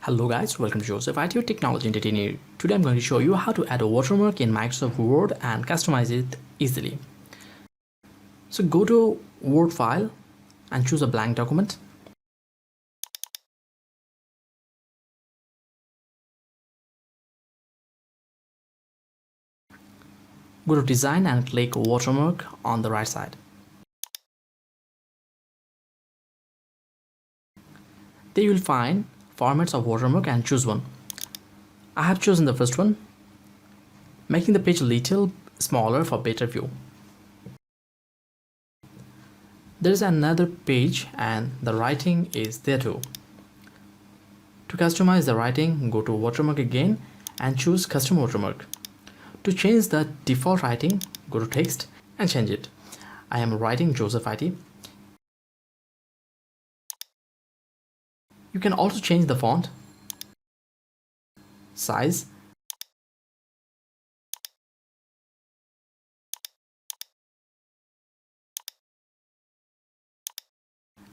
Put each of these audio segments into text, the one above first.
Hello guys, welcome to Joseph IT Technology Entertainer. Today I'm going to show you how to add a watermark in Microsoft Word and customize it easily. So go to Word file and choose a blank document. Go to Design and click Watermark on the right side. There you will find formats of watermark and choose one. I have chosen the first one, making the page a little smaller for better view. There is another page and the writing is there too. To customize the writing, go to Watermark again and choose Custom Watermark. To change the default writing, go to Text and change it. I am writing Joseph IT. You can also change the font, size,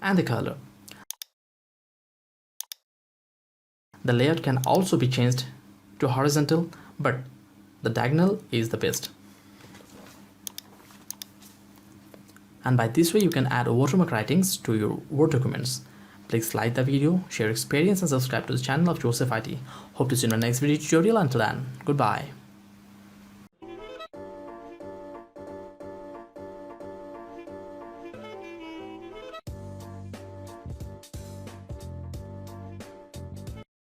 and the color. The layout can also be changed to horizontal, but the diagonal is the best. And by this way you can add watermark writings to your Word documents. Please like the video, share experience and subscribe to the channel of Joseph IT. Hope to see you in my next video tutorial. Until then, goodbye.